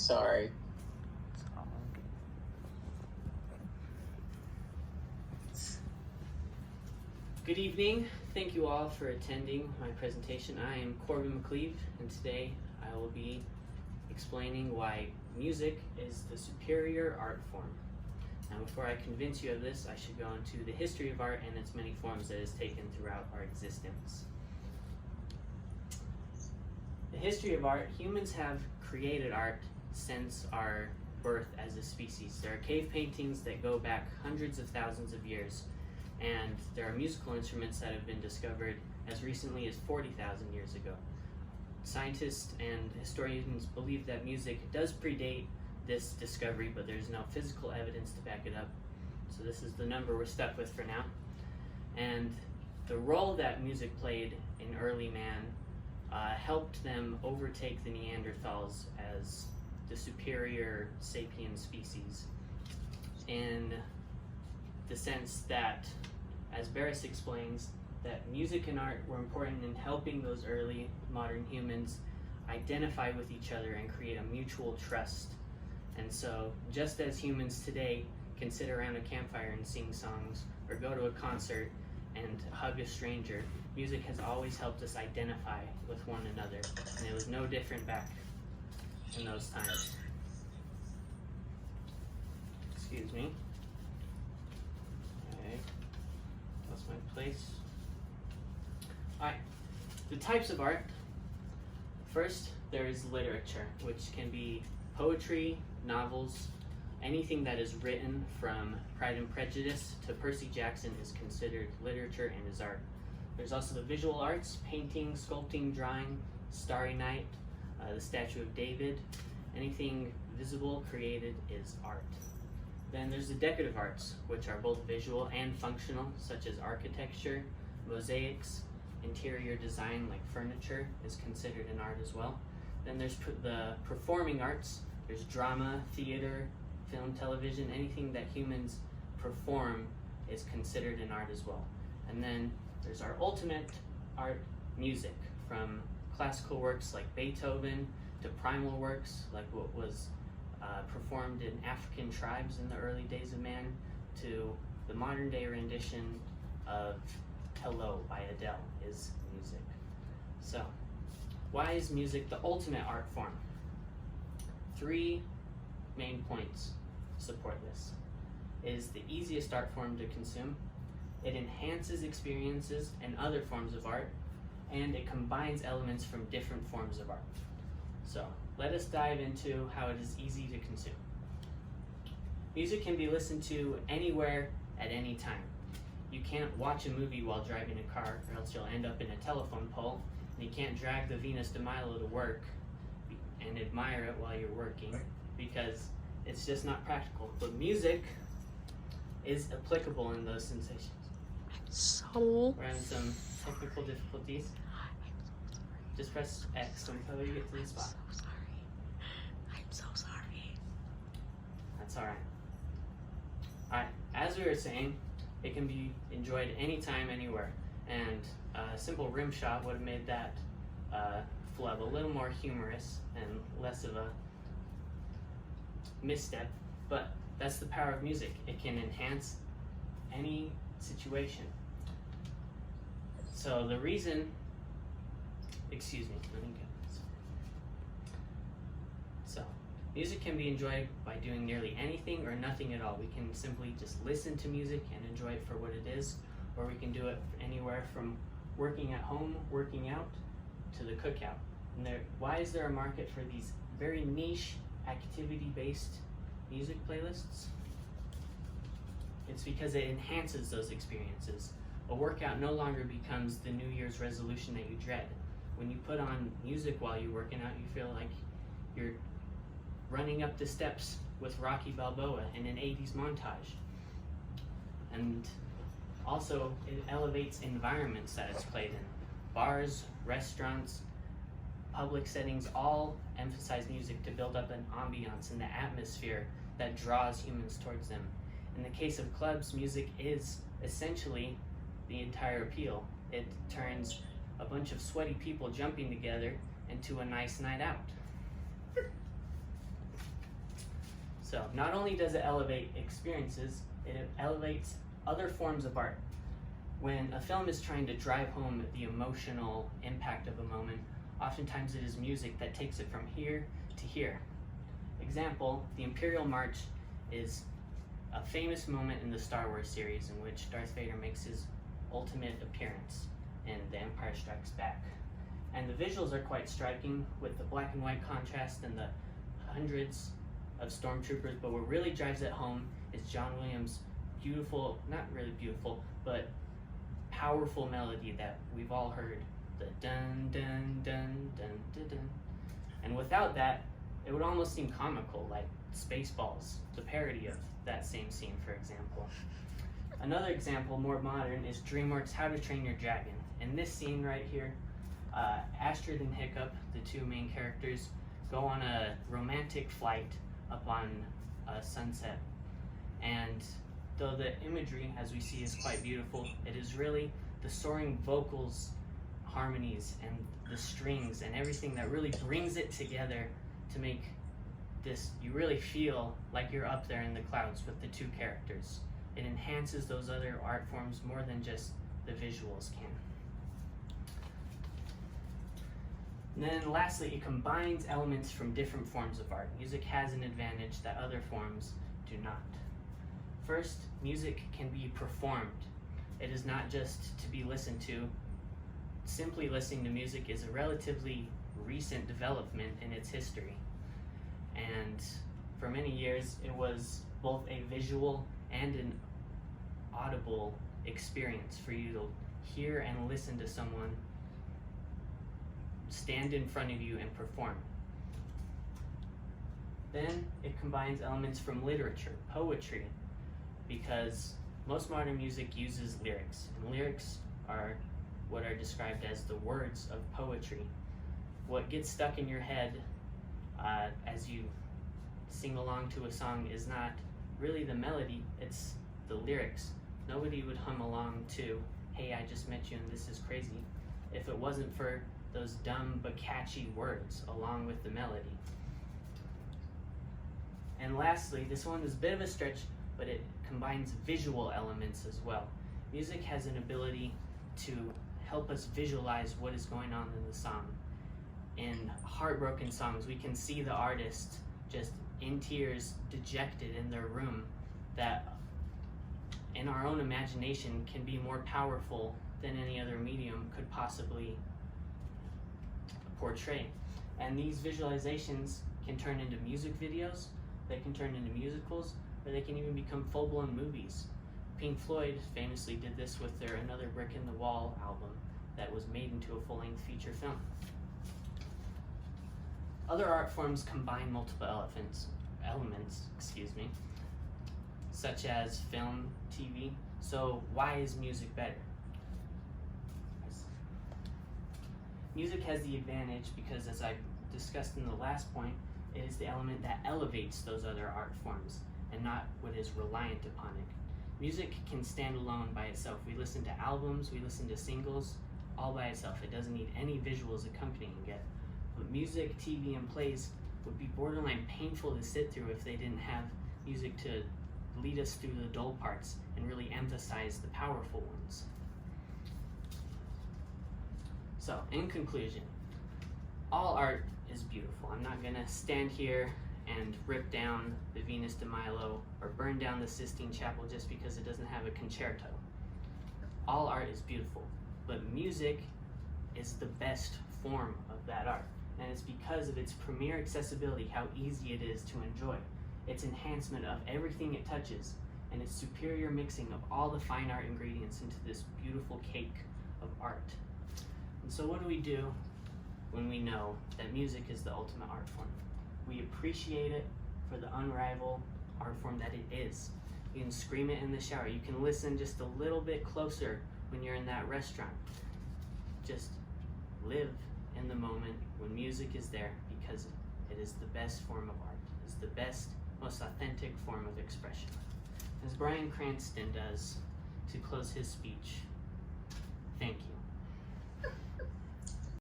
sorry. Good evening. Thank you all for attending my presentation. I am Corbin McCleve, and today I will be explaining why music is the superior art form. Now, before I convince you of this, I should go into the history of art and its many forms that it has taken throughout our existence. The history of art: humans have created art since our birth as a species. There are cave paintings that go back hundreds of thousands of years, and there are musical instruments that have been discovered as recently as 40,000 years ago. Scientists and historians believe that music does predate this discovery, but there's no physical evidence to back it up. So this is the number we're stuck with for now. And the role that music played in early man helped them overtake the Neanderthals as the superior sapien species, in the sense that, as Barris explains, that music and art were important in helping those early modern humans identify with each other and create a mutual trust. And so, just as humans today can sit around a campfire and sing songs, or go to a concert and hug a stranger, music has always helped us identify with one another, and it was no different back in those times. Excuse me. Okay, lost my place. Alright, the types of art. First, there is literature, which can be poetry, novels, anything that is written from Pride and Prejudice to Percy Jackson is considered literature and is art. There's also the visual arts: painting, sculpting, drawing, Starry Night, the Statue of David. Anything visible created is art. Then there's the decorative arts, which are both visual and functional, such as architecture, mosaics, interior design like furniture is considered an art as well. Then there's the performing arts. There's drama, theater, film, television. Anything that humans perform is considered an art as well. And then there's our ultimate art, music, from classical works like Beethoven to primal works like what was performed in African tribes in the early days of man, to the modern day rendition of Hello by Adele is music. So, why is music the ultimate art form? 3 main points support this. It is the easiest art form to consume, it enhances experiences and other forms of art, and it combines elements from different forms of art. So, let us dive into how it is easy to consume. Music can be listened to anywhere at any time. You can't watch a movie while driving a car, or else you'll end up in a telephone pole, and you can't drag the Venus de Milo to work and admire it while you're working, because it's just not practical. But music is applicable in those sensations. We're having some technical difficulties. Just press X until you get to the spot. I'm so sorry. That's alright. Alright, as we were saying, it can be enjoyed anytime, anywhere. And a simple rim shot would have made that flub a little more humorous and less of a misstep. But that's the power of music. It can enhance any situation. So the reason, excuse me, let me get this. So, music can be enjoyed by doing nearly anything or nothing at all. We can simply just listen to music and enjoy it for what it is, or we can do it anywhere from working at home, working out, to the cookout. And why is there a market for these very niche, activity-based music playlists? It's because it enhances those experiences. A workout no longer becomes the New Year's resolution that you dread. When you put on music while you're working out, you feel like you're running up the steps with Rocky Balboa in an 80s montage. And also, it elevates environments that it's played in. Bars, restaurants, public settings all emphasize music to build up an ambiance and the atmosphere that draws humans towards them. In the case of clubs, music is essentially the entire appeal. It turns a bunch of sweaty people jumping together into a nice night out. So not only does it elevate experiences, it elevates other forms of art. When a film is trying to drive home the emotional impact of a moment, oftentimes it is music that takes it from here to here. Example, the Imperial March is a famous moment in the Star Wars series in which Darth Vader makes his ultimate appearance in The Empire Strikes Back. And the visuals are quite striking with the black and white contrast and the hundreds of stormtroopers, but what really drives it home is John Williams' beautiful, not really beautiful, but powerful melody that we've all heard, the dun dun dun dun dun dun. And without that, it would almost seem comical, like Spaceballs, the parody of that same scene, for example. Another example, more modern, is DreamWorks' How to Train Your Dragon. In this scene right here, Astrid and Hiccup, the two main characters, go on a romantic flight up on a sunset. And though the imagery, as we see, is quite beautiful, it is really the soaring vocals, harmonies, and the strings, and everything that really brings it together to make this, you really feel like you're up there in the clouds with the two characters. It enhances those other art forms more than just the visuals can. And then lastly, it combines elements from different forms of art. Music has an advantage that other forms do not. First, music can be performed. It is not just to be listened to. Simply listening to music is a relatively recent development in its history. And for many years, it was both a visual and an audible experience for you to hear and listen to someone stand in front of you and perform. Then it combines elements from literature, poetry, because most modern music uses lyrics, and lyrics are what are described as the words of poetry. What gets stuck in your head as you sing along to a song is not really the melody, it's the lyrics. Nobody would hum along to, "Hey, I just met you and this is crazy," if it wasn't for those dumb but catchy words along with the melody. And lastly, this one is a bit of a stretch, but it combines visual elements as well. Music has an ability to help us visualize what is going on in the song. In heartbroken songs, we can see the artist just in tears, dejected in their room, that in our own imagination can be more powerful than any other medium could possibly portray. And these visualizations can turn into music videos, they can turn into musicals, or they can even become full-blown movies. Pink Floyd famously did this with their Another Brick in the Wall album that was made into a full-length feature film. Other art forms combine multiple elements, such as film, TV. So why is music better? Music has the advantage because, as I discussed in the last point, it is the element that elevates those other art forms and not what is reliant upon it. Music can stand alone by itself. We listen to albums, we listen to singles, all by itself. It doesn't need any visuals accompanying it. But music, TV, and plays would be borderline painful to sit through if they didn't have music to lead us through the dull parts and really emphasize the powerful ones. So, in conclusion, all art is beautiful. I'm not gonna stand here and rip down the Venus de Milo or burn down the Sistine Chapel just because it doesn't have a concerto. All art is beautiful, but music is the best form of that art. And it's because of its premier accessibility, how easy it is to enjoy, its enhancement of everything it touches, and its superior mixing of all the fine art ingredients into this beautiful cake of art. And so what do we do when we know that music is the ultimate art form? We appreciate it for the unrivaled art form that it is. You can scream it in the shower. You can listen just a little bit closer when you're in that restaurant. Just live in the moment when music is there, because it is the best form of art. It's the best, most authentic form of expression. As Bryan Cranston does to close his speech, thank you.